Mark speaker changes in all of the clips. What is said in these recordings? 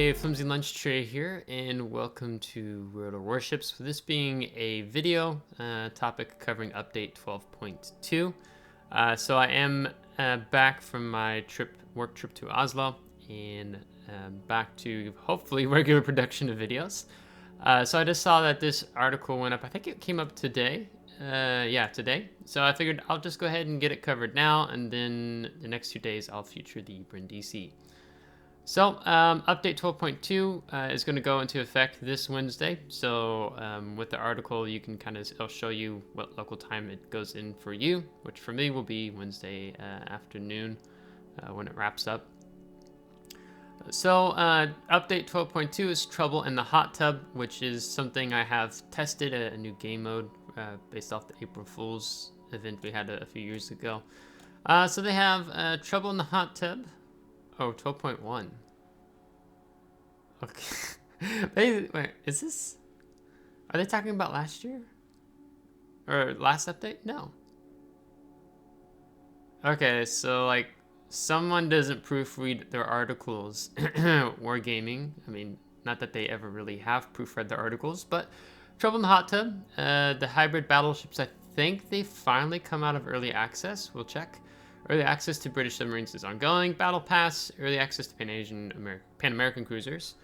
Speaker 1: Hey, FlimsyLunchTray here, and welcome to World of Warships. For this being a video topic covering update 12.2. So I am back from my work trip to Oslo, and back to hopefully regular production of videos. So I just saw that this article went up. I think it came up today. Yeah, today. So I figured I'll just go ahead and get it covered now, and then the next 2 days I'll feature the Brindisi. So, update 12.2 is going to go into effect this Wednesday. So, with the article, you can it'll show you what local time it goes in for you, which for me will be Wednesday afternoon when it wraps up. So, update 12.2 is Trouble in the Hot Tub, which is something I have tested, a new game mode based off the April Fool's event we had a few years ago. So they have Trouble in the Hot Tub. Oh, 12.1. Okay. Wait, is this... Are they talking about last year? Or last update? No. Okay, so, like, someone doesn't proofread their articles. Wargaming. I mean, not that they ever really have proofread their articles, but Trouble in the Hot Tub. The hybrid battleships, I think they finally come out of early access. We'll check. Early access to British submarines is ongoing. Battle Pass, early access to Pan American cruisers.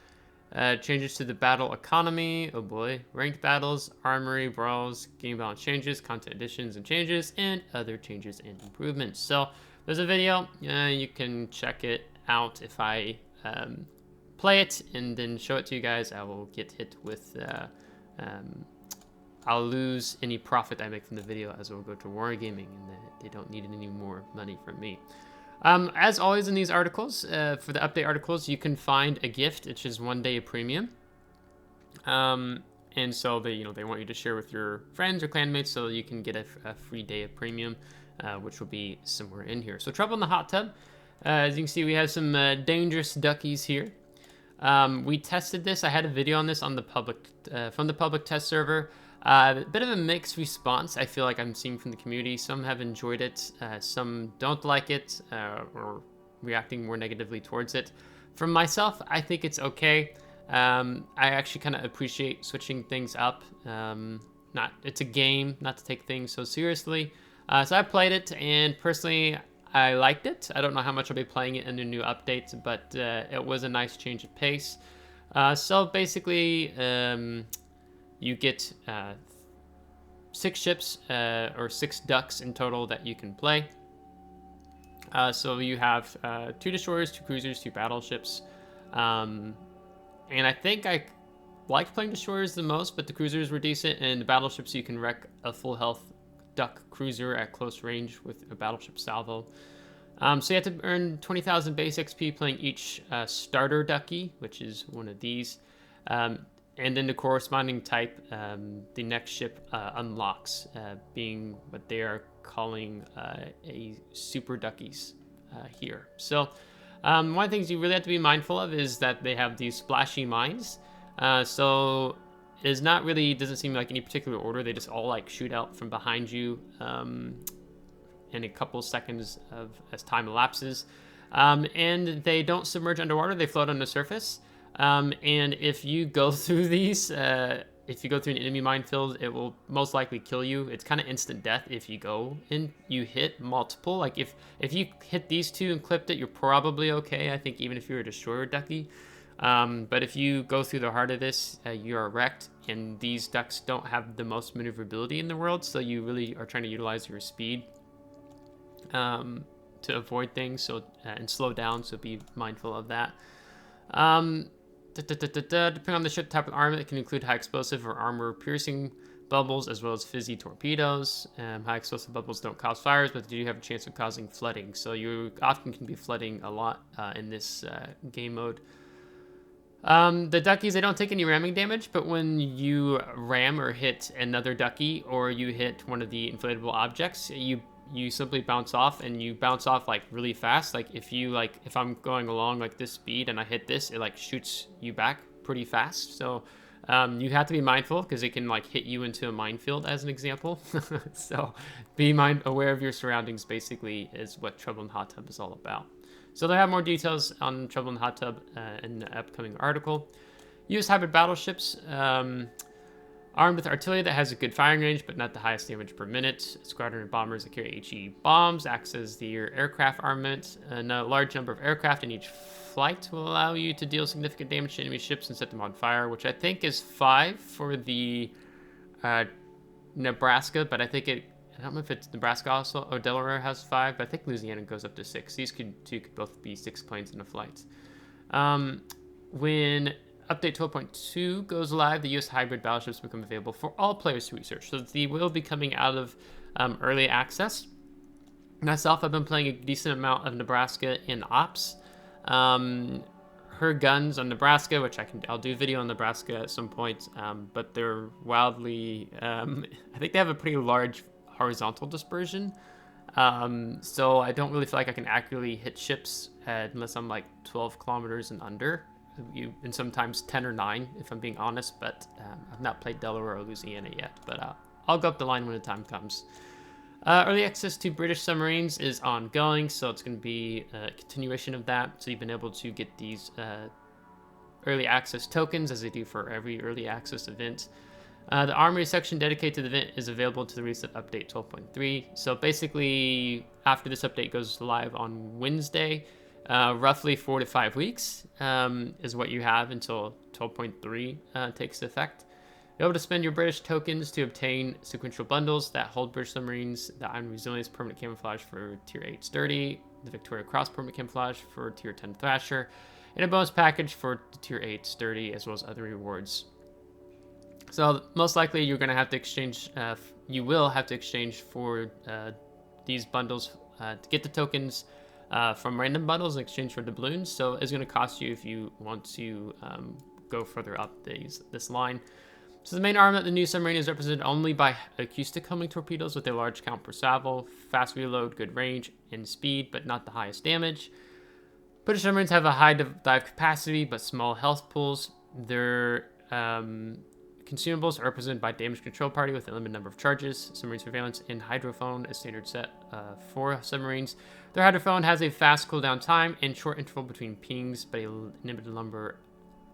Speaker 1: Changes to the battle economy, oh boy. Ranked battles, Armory, Brawls, game balance changes, content additions and changes, and other changes and improvements. So there's a video. You can check it out if I play it and then show it to you guys. I will get hit with... I'll lose any profit I make from the video as it will go to Wargaming, and they don't need any more money from me. As always in these articles, for the update articles, you can find a gift, which is 1 day of premium. And so they want you to share with your friends or clanmates so you can get a free day of premium, which will be somewhere in here. So Trouble in the Hot Tub. As you can see, we have some dangerous duckies here. We tested this. I had a video on this on the public from the public test server. A bit of a mixed response I feel like I'm seeing from the community. Some have enjoyed it, some don't like it, or reacting more negatively towards it. For myself, I think it's okay. I actually kind of appreciate switching things up. It's a game, not to take things so seriously. So I played it, and personally, I liked it. I don't know how much I'll be playing it in the new updates, but it was a nice change of pace. So basically, you get 6 ships or 6 ducks in total that you can play. So you have 2 destroyers, 2 cruisers, 2 battleships. And I think I liked playing destroyers the most, but the cruisers were decent. And the battleships, you can wreck a full health duck cruiser at close range with a battleship salvo. So you have to earn 20,000 base XP playing each starter ducky, which is one of these. And then the corresponding type, the next ship unlocks, being what they are calling a super duckies here. So one of the things you really have to be mindful of is that they have these splashy mines. So it is not really, doesn't seem like any particular order. They just all like shoot out from behind you in a couple seconds as time elapses. And they don't submerge underwater. They float on the surface. And if you go through these, if you go through an enemy minefield, it will most likely kill you. It's kind of instant death if you go and you hit multiple. Like if you hit these 2 and clipped it, you're probably okay. I think even if you're a destroyer ducky. But if you go through the heart of this, you are wrecked, and these ducks don't have the most maneuverability in the world, so you really are trying to utilize your speed to avoid things and slow down, so be mindful of that. Depending on the ship type of armor, it can include high explosive or armor piercing bubbles, as well as fizzy torpedoes. High explosive bubbles don't cause fires, but they do have a chance of causing flooding, so you often can be flooding a lot in this game mode. The duckies, they don't take any ramming damage, but when you ram or hit another ducky, or you hit one of the inflatable objects, you simply bounce off, and you bounce off like really fast. Like if I'm going along like this speed and I hit this, it like shoots you back pretty fast. So you have to be mindful because it can like hit you into a minefield, as an example. So be aware of your surroundings, basically, is what Trouble in the Hot Tub is all about. So they'll have more details on Trouble in the Hot Tub in the upcoming article. U.S. hybrid battleships, armed with artillery that has a good firing range, but not the highest damage per minute. Squadron of bombers that carry HE bombs acts as the aircraft armament. And a large number of aircraft in each flight will allow you to deal significant damage to enemy ships and set them on fire, which I think is 5 for the Nebraska, but I don't know if it's Nebraska also, or Delaware has 5, but I think Louisiana goes up to 6. These two could both be 6 planes in a flight. When Update 12.2 goes live, the U.S. hybrid battleships become available for all players to research. So they will be coming out of early access. Myself, I've been playing a decent amount of Nebraska in Ops. Her guns on Nebraska, which I'll do a video on Nebraska at some point, but they're wildly, I think they have a pretty large horizontal dispersion. So I don't really feel like I can accurately hit ships unless I'm like 12 kilometers and under. And sometimes 10 or 9, if I'm being honest, but I've not played Delaware or Louisiana yet, but I'll go up the line when the time comes. Early access to British submarines is ongoing, so it's going to be a continuation of that. So you've been able to get these early access tokens, as they do for every early access event. The Armory section dedicated to the event is available to the release of Update 12.3. So basically, after this update goes live on Wednesday, roughly 4 to 5 weeks is what you have until 12.3 takes effect. You're able to spend your British tokens to obtain sequential bundles that hold British submarines, the Iron Resilience permanent camouflage for Tier 8 Sturdy, the Victoria Cross permanent camouflage for Tier 10 Thrasher, and a bonus package for the Tier 8 Sturdy, as well as other rewards. So most likely you're going to have to exchange, you will have to exchange for these bundles to get the tokens from random bundles in exchange for doubloons. So it's going to cost you if you want to go further up this line. So the main armament of the new submarine is represented only by acoustic homing torpedoes with a large count per salvo, fast reload, good range, and speed, but not the highest damage. British submarines have a high dive capacity, but small health pools. Their consumables are represented by damage control party with a limited number of charges, submarine surveillance, and hydrophone, a standard set for submarines. Their hydrophone has a fast cooldown time and short interval between pings, but a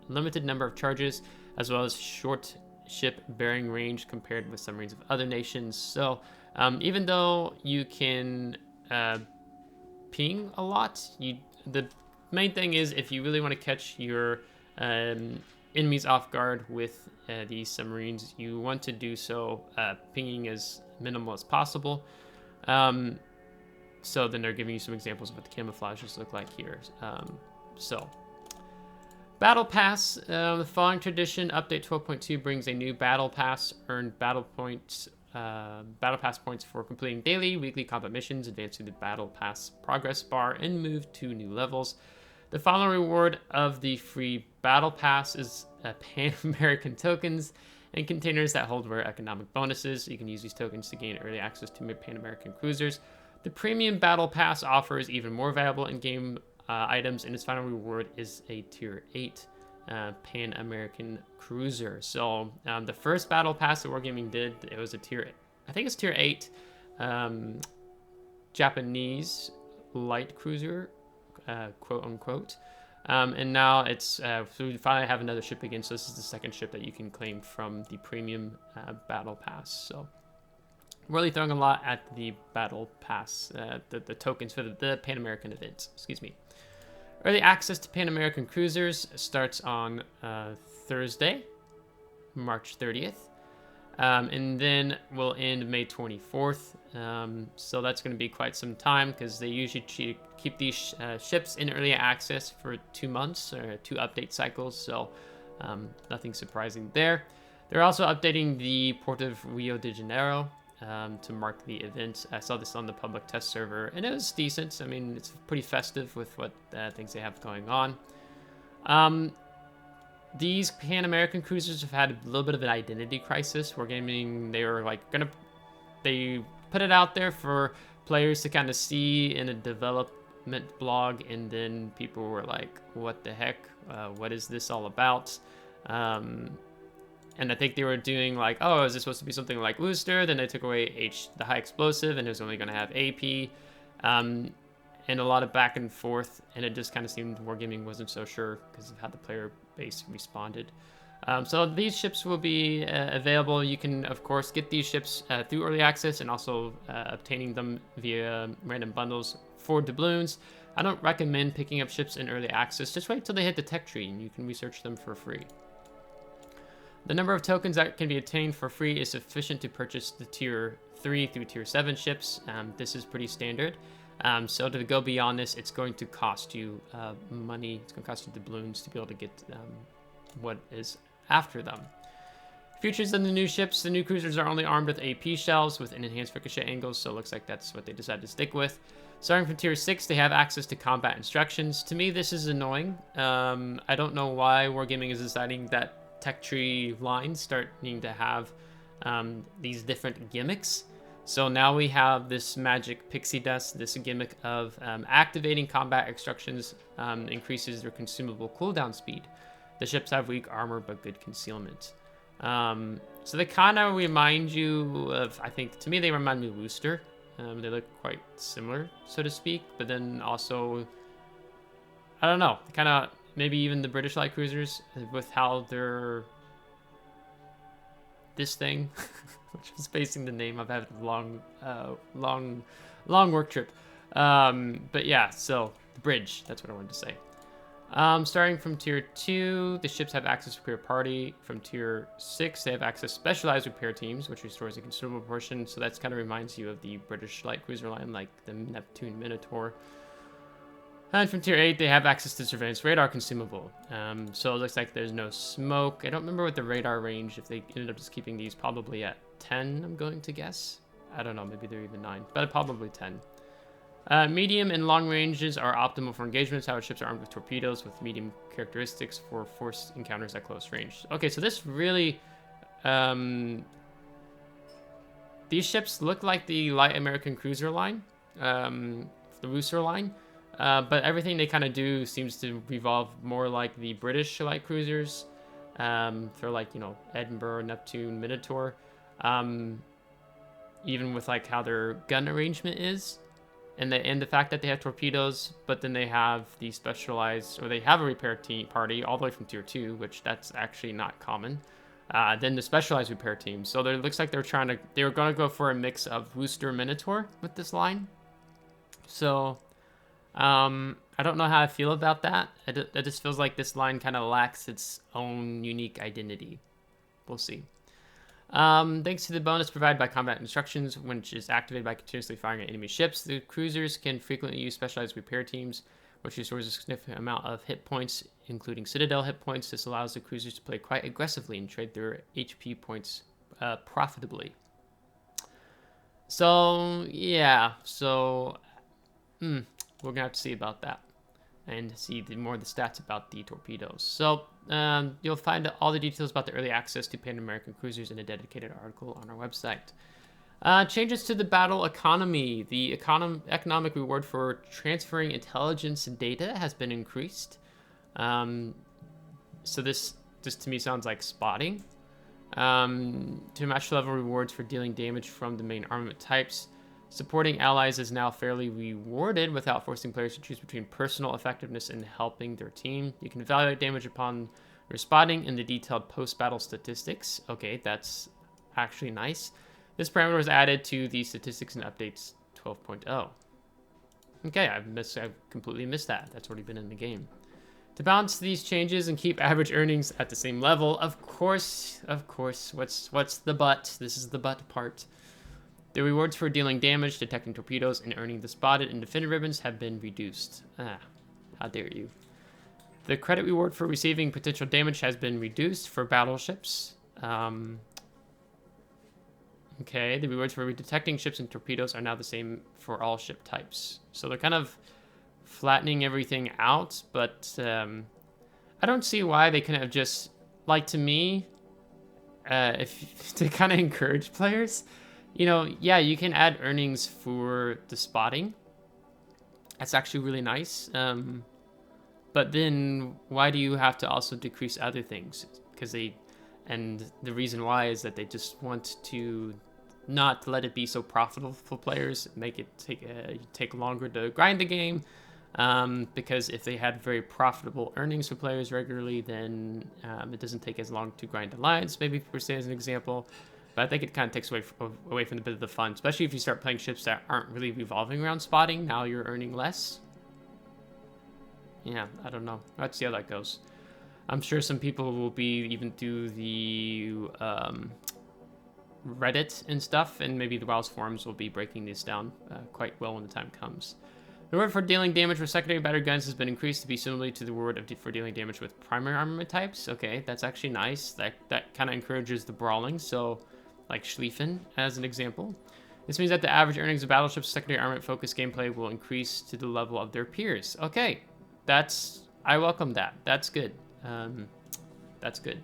Speaker 1: limited number of charges, as well as short ship bearing range compared with submarines of other nations. So even though you can ping a lot, the main thing is if you really want to catch your enemies off guard with these submarines, you want to do so pinging as minimal as possible. So then they're giving you some examples of what the camouflages look like here. Battle Pass. The following tradition, Update 12.2 brings a new Battle Pass. Earn Battle Pass points for completing daily, weekly combat missions, advance through the Battle Pass progress bar, and move to new levels. The final reward of the free Battle Pass is Pan-American tokens and containers that hold rare economic bonuses. You can use these tokens to gain early access to Pan-American cruisers. The Premium Battle Pass offers even more valuable in-game items, and its final reward is a Tier 8 Pan-American cruiser. So the first Battle Pass that Wargaming did, it was a Tier 8 Japanese light cruiser, quote unquote. And now it's so we finally have another ship again. So this is the second ship that you can claim from the Premium Battle Pass. So really throwing a lot at the Battle Pass, the tokens for the Pan American events. Excuse me. Early access to Pan American cruisers starts on Thursday, March 30th. And then will end May 24th. So that's going to be quite some time because they usually keep these ships in early access for 2 months or 2 update cycles. So nothing surprising there. They're also updating the port of Rio de Janeiro to mark the event. I saw this on the public test server and it was decent. I mean, it's pretty festive with what things they have going on. These Pan-American cruisers have had a little bit of an identity crisis. Wargaming, they were like they put it out there for players to kind of see in a development blog, and then people were like, what the heck? What is this all about? And I think they were doing like, oh, is this supposed to be something like Worcester? Then they took away the high explosive, and it was only going to have AP. and a lot of back and forth, and it just kind of seemed Wargaming wasn't so sure because of how the player base responded. So these ships will be available. You can, of course, get these ships through early access and also obtaining them via random bundles for doubloons. I don't recommend picking up ships in early access. Just wait till they hit the tech tree and you can research them for free. The number of tokens that can be obtained for free is sufficient to purchase the tier 3 through tier 7 ships. This is pretty standard. So to go beyond this, it's going to cost you money. It's going to cost you doubloons to be able to get what is after them. Features of the new ships. The new cruisers are only armed with AP shells with an enhanced ricochet angles, so it looks like that's what they decided to stick with. Starting from tier 6, they have access to combat instructions. To me, this is annoying. I don't know why Wargaming is deciding that tech tree lines start needing to have these different gimmicks. So now we have this magic pixie dust, this gimmick of activating combat instructions increases their consumable cooldown speed. The ships have weak armor but good concealment. So they kind of remind you of, I think, to me they remind me of Wooster. They look quite similar, so to speak, but then also, I don't know, kind of maybe even the British light cruisers with how they're this thing, which is basing the name. I've had a long work trip. But yeah, so the bridge, that's what I wanted to say. Starting from tier 2, the ships have access to repair party. From tier 6, they have access to specialized repair teams, which restores a considerable portion. So that's kind of reminds you of the British light cruiser line, like the Neptune Minotaur. And from tier 8, they have access to surveillance radar consumable. So it looks like there's no smoke. I don't remember what the radar range, if they ended up just keeping these probably at 10, I'm going to guess. I don't know, maybe they're even 9, but probably 10. Medium and long ranges are optimal for engagements. However, ships are armed with torpedoes with medium characteristics for force encounters at close range. Okay, so this really... these ships look like the light American cruiser line, the Rooster line, but everything they kind of do seems to revolve more like the British light cruisers. They're like, you know, Edinburgh, Neptune, Minotaur. Even with like how their gun arrangement is. And the fact that they have torpedoes, but then they have the specialized, or they have a repair team party all the way from tier 2, which that's actually not common. Then the specialized repair team. So it looks like they're going to go for a mix of Rooster Minotaur with this line. So I don't know how I feel about that. It just feels like this line kind of lacks its own unique identity. We'll see. Thanks to the bonus provided by combat instructions, which is activated by continuously firing at enemy ships, the cruisers can frequently use specialized repair teams, which restores a significant amount of hit points, including Citadel hit points. This allows the cruisers to play quite aggressively and trade their HP points profitably. So, yeah. So, we're going to have to see about that and see more of the stats about the torpedoes. So, you'll find all the details about the early access to Pan American cruisers in a dedicated article on our website. Changes to the battle economy. The economic reward for transferring intelligence and data has been increased. So this to me sounds like spotting. To match level rewards for dealing damage from the main armament types. Supporting allies is now fairly rewarded without forcing players to choose between personal effectiveness and helping their team. You can evaluate damage upon responding in the detailed post-battle statistics. Okay, that's actually nice. This parameter was added to the statistics and updates 12.0. Okay, I've completely missed that. That's already been in the game. To balance these changes and keep average earnings at the same level, of course, what's the but? This is the but part. The rewards for dealing damage, detecting torpedoes, and earning the spotted and defended ribbons have been reduced. How dare you. The credit reward for receiving potential damage has been reduced for battleships. Okay, the rewards for detecting ships and torpedoes are now the same for all ship types. So they're kind of flattening everything out, but I don't see why they couldn't have just, like, to me, to kind of encourage players. You know, yeah, you can add earnings for the spotting. That's actually really nice. But then why do you have to also decrease other things? And the reason why is that they just want to not to let it be so profitable for players, make it take longer to grind the game. Because if they had very profitable earnings for players regularly, then it doesn't take as long to grind alliance, maybe per se as an example. But I think it kind of takes away from the bit of the fun, especially if you start playing ships that aren't really revolving around spotting. Now you're earning less. Yeah, I don't know. Let's see how that goes. I'm sure some people will be even do the Reddit and stuff, and maybe the Brawls forums will be breaking these down quite well when the time comes. The reward for dealing damage with secondary battery guns has been increased to be similar to the reward for dealing damage with primary armament types. Okay, that's actually nice. That kind of encourages the brawling, so like Schlieffen as an example. This means that the average earnings of battleships' secondary armament focused gameplay will increase to the level of their peers. Okay, I welcome that. That's good. That's good.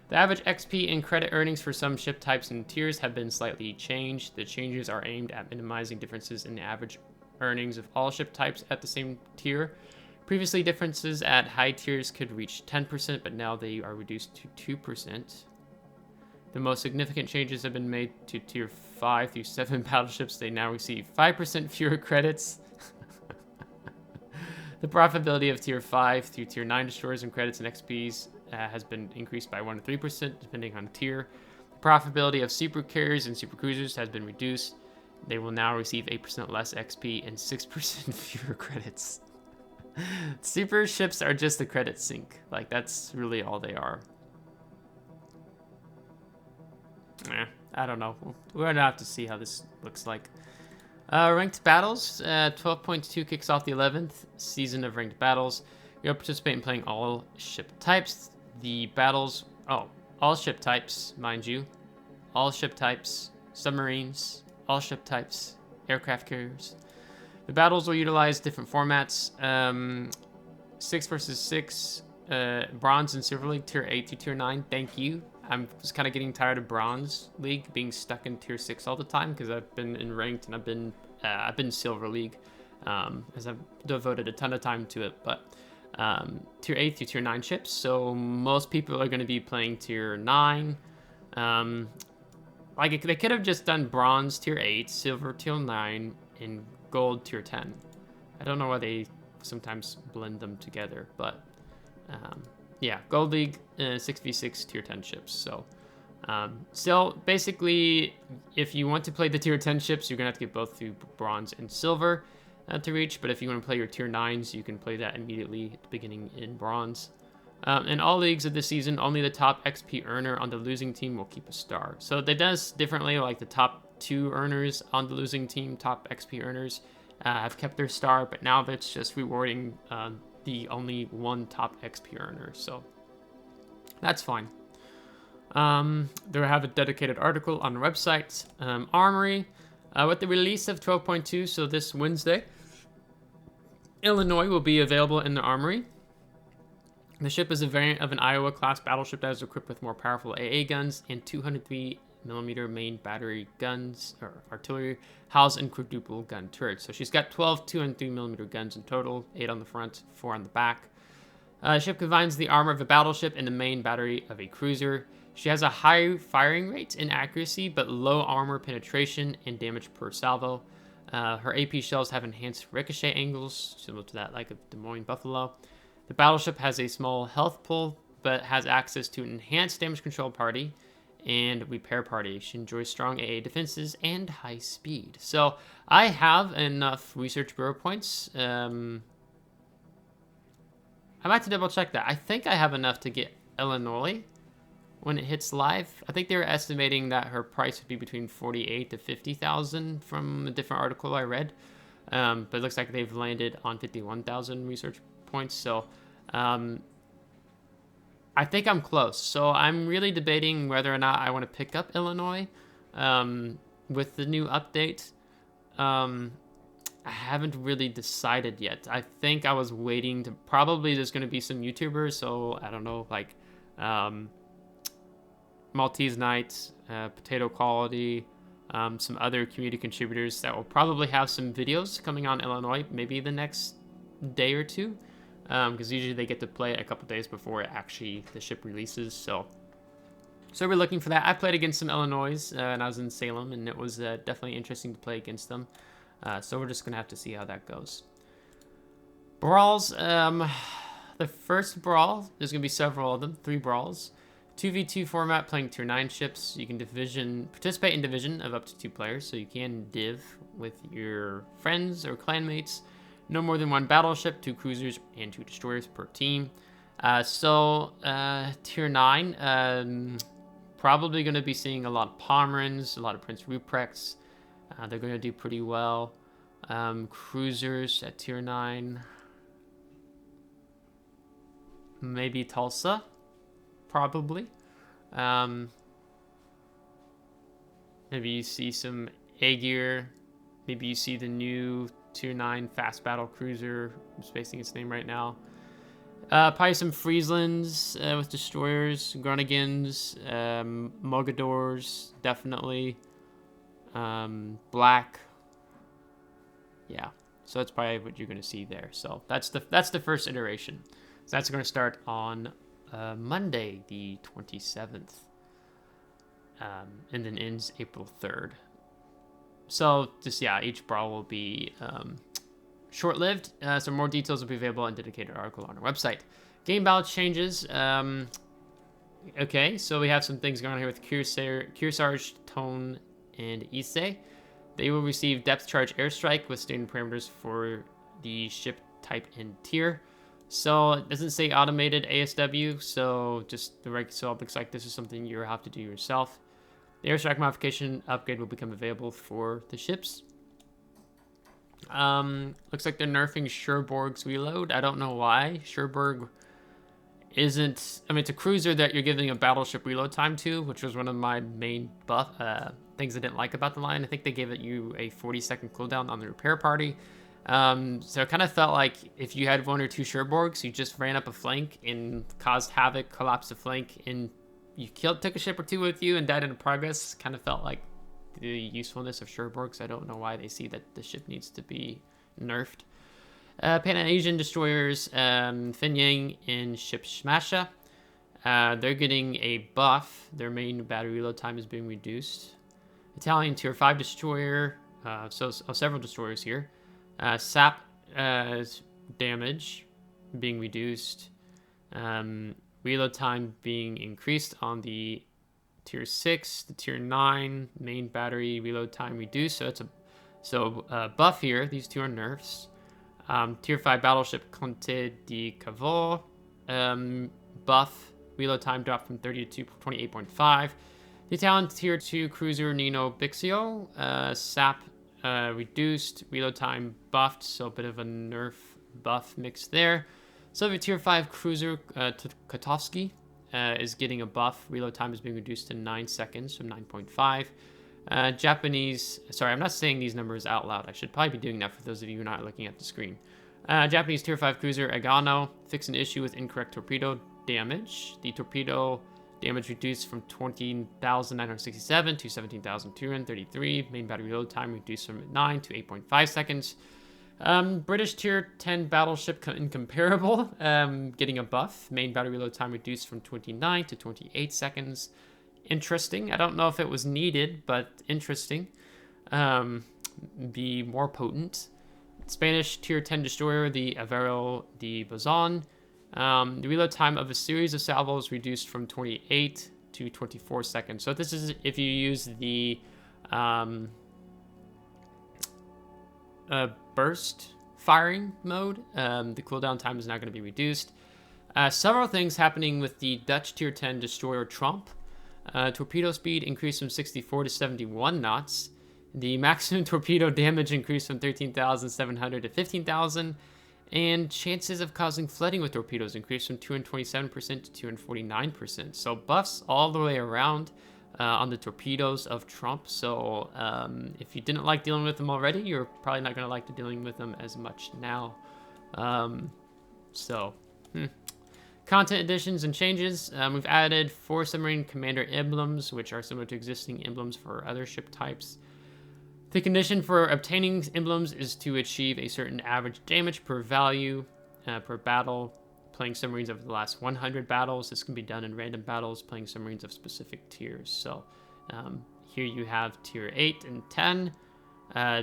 Speaker 1: The average XP and credit earnings for some ship types and tiers have been slightly changed. The changes are aimed at minimizing differences in the average earnings of all ship types at the same tier. Previously, differences at high tiers could reach 10%, but now they are reduced to 2%. The most significant changes have been made to tier 5 through 7 battleships. They now receive 5% fewer credits. The profitability of tier 5 through tier 9 destroyers and credits and XPs has been increased by 1 to 3% depending on tier. The profitability of super carriers and super cruisers has been reduced. They will now receive 8% less XP and 6% fewer credits. Super ships are just a credit sink. Like, that's really all they are. I don't know. We're gonna have to see how this looks like. Ranked battles. 12.2 kicks off the 11th season of ranked battles. You'll participate in playing all ship types. The battles... all ship types, mind you. All ship types. Submarines. All ship types. Aircraft carriers. The battles will utilize different formats. 6 versus 6. Bronze and Silver League, Tier 8 to Tier 9. Thank you. I'm just kind of getting tired of Bronze League being stuck in Tier 6 all the time because I've been in Ranked and I've been Silver League as I've devoted a ton of time to it. But Tier 8 to Tier 9 ships, so most people are going to be playing Tier 9. Like, they could have just done Bronze Tier 8, Silver Tier 9, and Gold Tier 10. I don't know why they sometimes blend them together, but... yeah, Gold League, 6v6 Tier 10 ships. So, still, basically, if you want to play the Tier 10 ships, you're going to have to get both through Bronze and Silver to reach. But if you want to play your Tier 9s, you can play that immediately at the beginning in Bronze. In all leagues of this season, only the top XP earner on the losing team will keep a star. So, they does differently, like the top 2 earners on the losing team, top XP earners, have kept their star. But now that's just rewarding... the only one top XP earner, so that's fine. They have a dedicated article on the website. Armory, with the release of 12.2, so this Wednesday, Illinois will be available in the Armory. The ship is a variant of an Iowa-class battleship that is equipped with more powerful AA guns and 203mm main battery guns, or artillery, housed in quadruple gun turrets. So she's got 12 203mm guns in total, 8 on the front, 4 on the back. The ship combines the armor of a battleship and the main battery of a cruiser. She has a high firing rate and accuracy, but low armor penetration and damage per salvo. Her AP shells have enhanced ricochet angles, similar to that like a Des Moines Buffalo. The battleship has a small health pool, but has access to an enhanced damage control party and repair party. She enjoys strong AA defenses and high speed. So I have enough research bureau points. I might have to double check that. I think I have enough to get Illinois when it hits live. I think they were estimating that her price would be between 48 to 50,000 from a different article I read. But it looks like they've landed on 51,000 research points. So I think I'm close. So I'm really debating whether or not I want to pick up Illinois with the new update. I haven't really decided yet. I think I was waiting to... Probably there's going to be some YouTubers, so I don't know, like Maltese Knight, Potato Quality, some other community contributors that will probably have some videos coming on Illinois maybe the next day or two. Because usually they get to play it a couple days before the ship releases. So So we're looking for that. I played against some Illinois, and I was in Salem, and it was definitely interesting to play against them. So we're just going to have to see how that goes. Brawls. The first brawl, there's going to be several of them, 3 brawls. 2v2 format, playing tier 9 ships. You can participate in division of up to 2 players, so you can div with your friends or clanmates. No more than 1 battleship, 2 cruisers, and 2 destroyers per team. Tier 9, probably going to be seeing a lot of Pomerans, a lot of Prince Ruprechts. They're going to do pretty well. Cruisers at tier 9. Maybe Tulsa. Probably. Maybe you see some Aegir. Maybe you see the new tier 9 fast battle cruiser. I'm spacing its name right now. Probably some Frieslands with destroyers, Grunigans, Mogadors, definitely. Black. Yeah, so that's probably what you're going to see there. So that's the first iteration. So that's going to start on Monday, the 27th, and then ends April 3rd. So just, yeah, each brawl will be short-lived. Some more details will be available in a dedicated article on our website. Game balance changes. Okay, so we have some things going on here with Kearsarge, Tone, and Issei. They will receive depth charge airstrike with standard parameters for the ship type and tier. So it doesn't say automated ASW, so just the regular, so it looks like this is something you have to do yourself. The airstrike modification upgrade will become available for the ships. Looks like they're nerfing Cherbourg's reload. I don't know why. Cherbourg isn't... I mean, it's a cruiser that you're giving a battleship reload time to, which was one of my main things I didn't like about the line. I think they gave you a 40-second cooldown on the repair party. So it kind of felt like if you had 1 or 2 Cherbourgs, you just ran up a flank and caused havoc, collapsed a flank, and you took a ship or 2 with you and died in progress. Kind of felt like the usefulness of Cherbourgs. I don't know why they see that the ship needs to be nerfed. Pan-Asian destroyers, Finyang and ship Smasha. They're getting a buff. Their main battery reload time is being reduced. Italian tier 5 destroyer, several destroyers here. Sap damage being reduced. Reload time being increased on the tier 6, the tier 9 main battery reload time reduced. So it's a buff here. These 2 are nerfs. Tier 5 battleship Conte di Cavour, buff reload time dropped from 30 to 28.5. The Italian tier 2 cruiser Nino Bixio, sap reduced, reload time buffed, so a bit of a nerf buff mix there. Soviet tier 5 cruiser Kotovsky is getting a buff. Reload time is being reduced to 9 seconds from 9.5. Japanese, sorry, I'm not saying these numbers out loud. I should probably be doing that for those of you who are not looking at the screen. Japanese tier 5 cruiser Agano fixed an issue with incorrect torpedo damage. The torpedo damage reduced from 20,967 to 17,233. Main battery reload time reduced from 9 to 8.5 seconds. British tier 10 battleship Incomparable getting a buff. Main battery reload time reduced from 29 to 28 seconds. Interesting. I don't know if it was needed, but interesting. Be more potent. Spanish tier 10 destroyer, the Avero de Bazan. The reload time of a series of salvos reduced from 28 to 24 seconds. So this is if you use the burst firing mode. The cooldown time is now going to be reduced. Several things happening with the Dutch tier 10 destroyer Trump. Torpedo speed increased from 64 to 71 knots. The maximum torpedo damage increased from 13,700 to 15,000. And chances of causing flooding with torpedoes increased from 227% to 249%. So buffs all the way around on the torpedoes of Trump. So if you didn't like dealing with them already, you're probably not going to like dealing with them as much now. Content additions and changes. We've added 4 submarine commander emblems, which are similar to existing emblems for other ship types. The condition for obtaining emblems is to achieve a certain average damage per value per battle playing submarines over the last 100 battles. This can be done in random battles, playing submarines of specific tiers. So here you have tier 8 and 10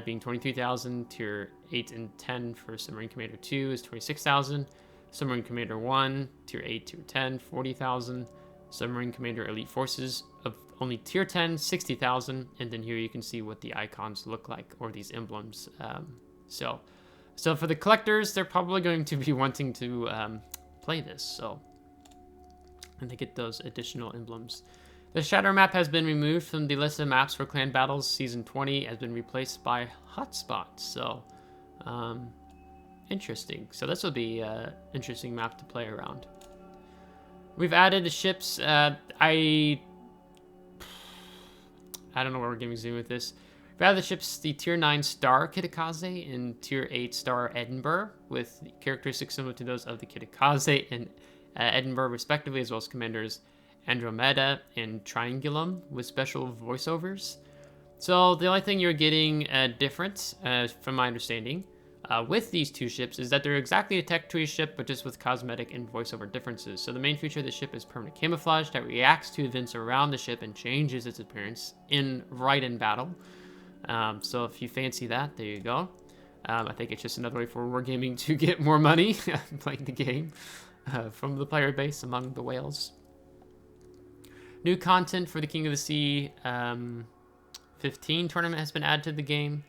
Speaker 1: being 23,000. Tier 8 and 10 for Submarine Commander 2 is 26,000. Submarine Commander 1, tier 8, tier 10, 40,000. Submarine Commander Elite Forces of only tier 10, 60,000. And then here you can see what the icons look like, or these emblems. So for the collectors, they're probably going to be wanting to play this. So, and they get those additional emblems. The Shadow map has been removed from the list of maps for Clan Battles. Season 20 has been replaced by Hotspots. So, interesting. So this will be an interesting map to play around. We've added the ships. I don't know where we're giving zoom with this. We've added the ships, the tier 9 Star Kitakaze and tier 8 Star Edinburgh, with characteristics similar to those of the Kitakaze and Edinburgh respectively, as well as commanders Andromeda and Triangulum with special voiceovers. So the only thing you're getting different, from my understanding, with these two ships is that they're exactly a tech tree ship, but just with cosmetic and voiceover differences. So the main feature of the ship is permanent camouflage that reacts to events around the ship and changes its appearance right in battle. So if you fancy that, there you go. I think it's just another way for Wargaming to get more money playing the game from the player base among the whales. New content for the King of the Sea 15 tournament has been added to the game.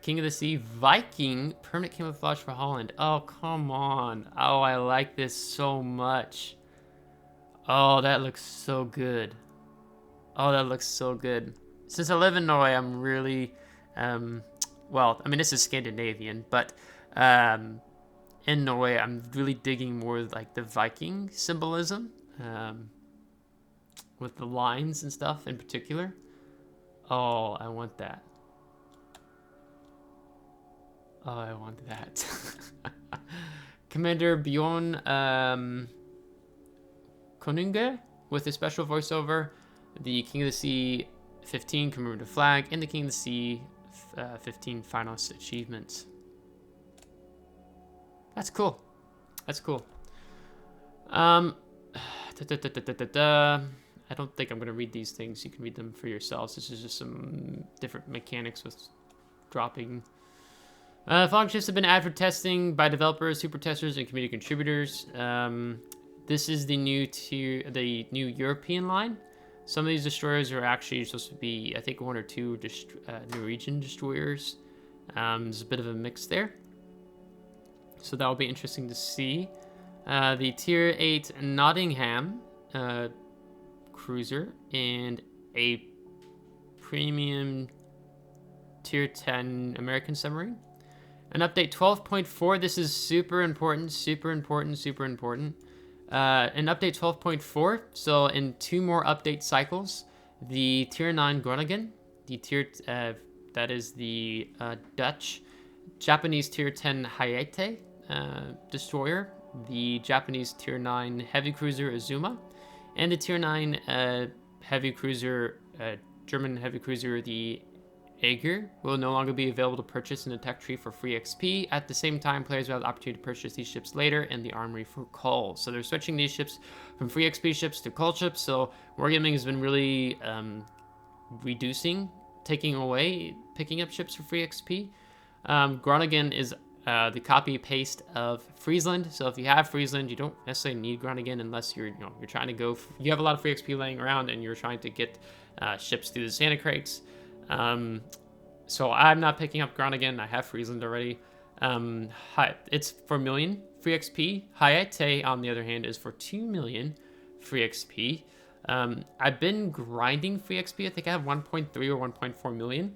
Speaker 1: King of the Sea Viking permanent camouflage for Holland. Oh, come on. Oh, I like this so much. Oh, that looks so good. Oh, that looks so good. Since I live in Norway, I'm really, well, I mean, this is Scandinavian, but in Norway, I'm really digging more like the Viking symbolism, with the lines and stuff in particular. Oh, I want that. Oh, I want that. Commander Bjorn Konunge with a special voiceover. The King of the Sea 15 commemorative flag, and the King of the Sea 15 finalist achievements. That's cool. That's cool. I don't think I'm going to read these things. You can read them for yourselves. This is just some different mechanics with dropping. Following ships have been added for testing by developers, super testers, and community contributors. This is the new tier, the new European line. Some of these destroyers are actually supposed to be, I think, 1 or 2 Norwegian destroyers. There's a bit of a mix there. So that will be interesting to see. The tier 8 Nottingham cruiser and a premium tier 10 American submarine. An update 12.4. This is super important, super important, super important. An update 12.4. So in 2 more update cycles, the tier 9 Groningen, the tier that is the Dutch, Japanese tier 10 Hayate destroyer, the Japanese tier 9 heavy cruiser Azuma, and the tier 9 heavy cruiser, German heavy cruiser, the Aegir, will no longer be available to purchase in the tech tree for free XP. At the same time, players will have the opportunity to purchase these ships later in the Armory for coal. So they're switching these ships from free XP ships to coal ships. So Wargaming has been really taking away, picking up ships for free XP. Groningen is the copy paste of Friesland. So if you have Friesland, you don't necessarily need Groningen unless you're trying to go. You have a lot of free XP laying around and you're trying to get ships through the Santa crates. So I'm not picking up Groningen. I have Friesland already. It's for 1 million free XP. Hayate, on the other hand, is for 2 million free XP. I've been grinding free XP. I think I have 1.3 or 1.4 million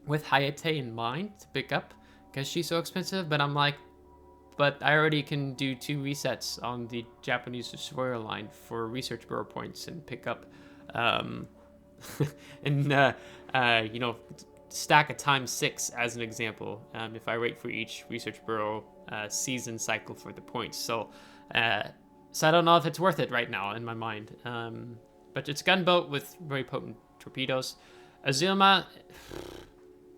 Speaker 1: with Hayate in mind to pick up because she's so expensive. But I'm like, but I already can do 2 resets on the Japanese destroyer line for research bureau points and pick up, stack a ×6 as an example, if I wait for each research bureau season cycle for the points. So I don't know if it's worth it right now in my mind. But it's gunboat with very potent torpedoes. Azuma,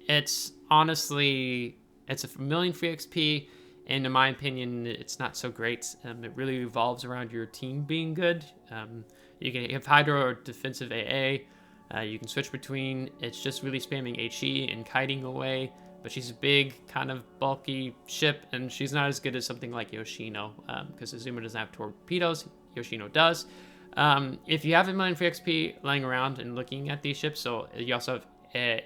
Speaker 1: it's honestly, it's a 1 million free XP, And in my opinion, it's not so great. It really revolves around your team being good. You can have Hydra or defensive AA. You can switch between. It's just really spamming HE and kiting away. But she's a big, kind of bulky ship, and she's not as good as something like Yoshino, because Azuma doesn't have torpedoes. Yoshino does. If you have a million free XP lying around and looking at these ships, so you also have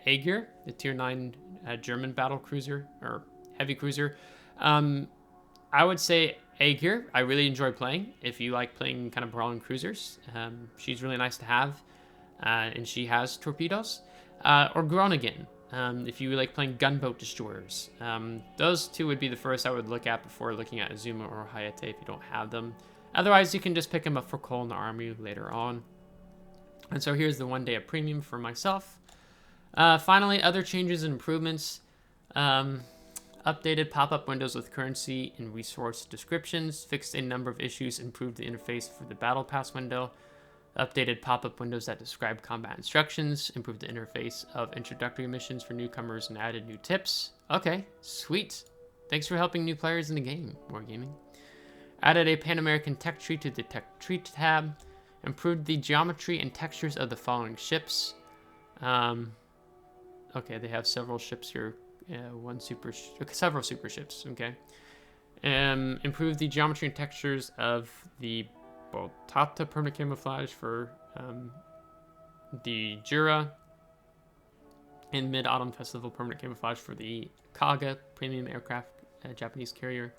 Speaker 1: Aegir, the tier 9 German battle cruiser, or heavy cruiser. I would say Aegir, I really enjoy playing. If you like playing kind of brawling cruisers, she's really nice to have, and she has torpedoes. Or Groningen, if you like playing gunboat destroyers. Those two would be the first I would look at before looking at Azuma or Hayate if you don't have them. Otherwise, you can just pick them up for Cole in the Armory later on. And so here's the 1 day of premium for myself. Finally, other changes and improvements. Updated pop-up windows with currency and resource descriptions. Fixed a number of issues. Improved the interface for the Battle Pass window. Updated pop-up windows that describe combat instructions. Improved the interface of introductory missions for newcomers and added new tips. Okay, sweet. Thanks for helping new players in the game, Wargaming. Added a Pan-American tech tree to the tech tree tab. Improved the geometry and textures of the following ships. Okay, they have several ships here. Several super ships, okay. Improve the geometry and textures of the Boltata permanent camouflage for the Jura, and Mid-Autumn Festival permanent camouflage for the Kaga premium aircraft Japanese carrier.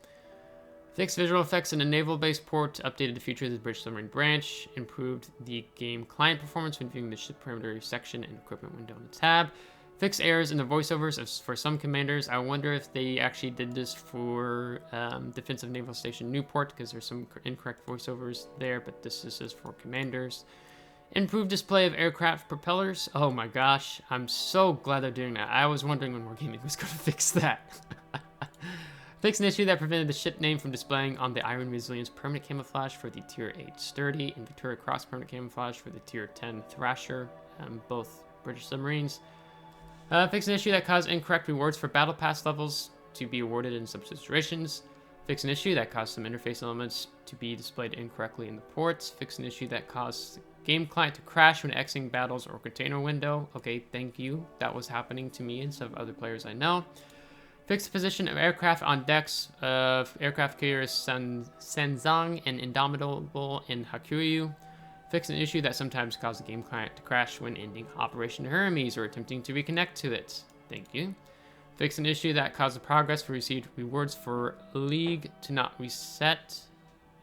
Speaker 1: Fixed visual effects in a naval-based port, updated the feature of the British submarine branch, improved the game client performance when viewing the ship parameter section and equipment window in the tab. Fix errors in the voiceovers for some commanders. I wonder if they actually did this for Defensive Naval Station Newport, because there's some incorrect voiceovers there, but this is for commanders. Improved display of aircraft propellers. Oh my gosh, I'm so glad they're doing that. I was wondering when Wargaming was going to fix that. Fix an issue that prevented the ship name from displaying on the Iron Resilience permanent camouflage for the Tier 8 Sturdy and Victoria Cross permanent camouflage for the Tier 10 Thrasher, both British submarines. Fix an issue that caused incorrect rewards for Battle Pass levels to be awarded in some situations. Fix an issue that caused some interface elements to be displayed incorrectly in the ports. Fix an issue that caused the game client to crash when exiting battles or container window. Okay, thank you. That was happening to me and some other players I know. Fix the position of aircraft on decks of aircraft carriers Senzang and Indomitable and Hakuryu. Fix an issue that sometimes causes the game client to crash when ending Operation Hermes or attempting to reconnect to it. Thank you. Fix an issue that caused the progress for received rewards for League to not reset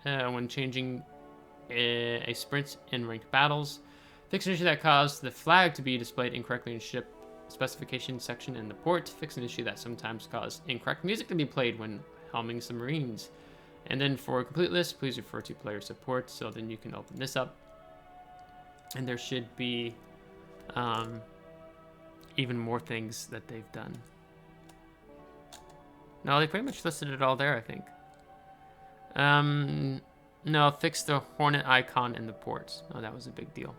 Speaker 1: when changing a sprint in ranked battles. Fix an issue that caused the flag to be displayed incorrectly in ship specification section in the port. Fix an issue that sometimes caused incorrect music to be played when helming submarines. And then for a complete list, please refer to player support. So then you can open this up. And there should be even more things that they've done. No, they pretty much listed it all there, I think. No, fix the Hornet icon in the ports. Oh, that was a big deal.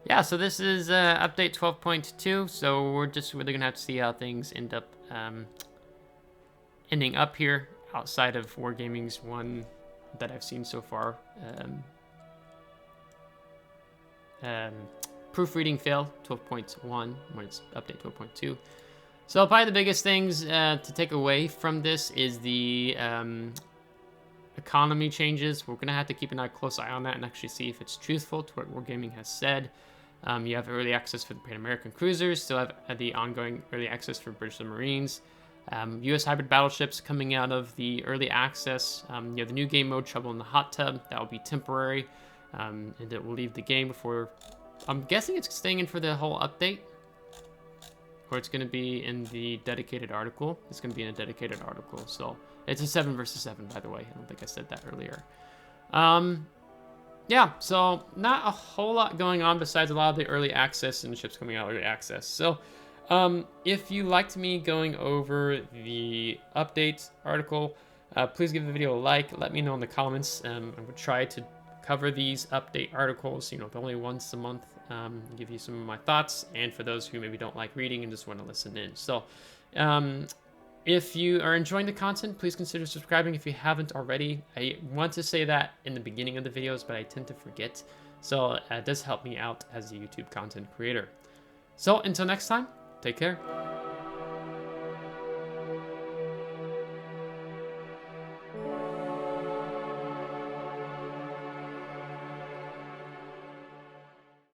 Speaker 1: Yeah, so this is update 12.2, so we're just really going to have to see how things end up ending up here outside of Wargaming's one that I've seen so far. Proofreading fail 12.1 when it's update 12.2. So probably the biggest things to take away from this is the economy changes. We're going to have to keep a close eye on that and actually see if it's truthful to what Wargaming has said. You have early access for the Pan-American cruisers, still have the ongoing early access for British submarines. U.S. hybrid battleships coming out of the early access. You have the new game mode, Trouble in the Hot Tub. That will be temporary, and it will leave the game before... I'm guessing it's staying in for the whole update, or it's going to be in the dedicated article. It's going to be in a dedicated article, so it's a 7 versus 7, by the way. I don't think I said that earlier. Yeah, so not a whole lot going on besides a lot of the early access and ships coming out early access. So if you liked me going over the update article, please give the video a like. Let me know in the comments. I would try to cover these update articles, only once a month, give you some of my thoughts. And for those who maybe don't like reading and just want to listen in. So If you are enjoying the content, please consider subscribing if you haven't already. I want to say that in the beginning of the videos, but I tend to forget. So it does help me out as a YouTube content creator. So until next time, take care.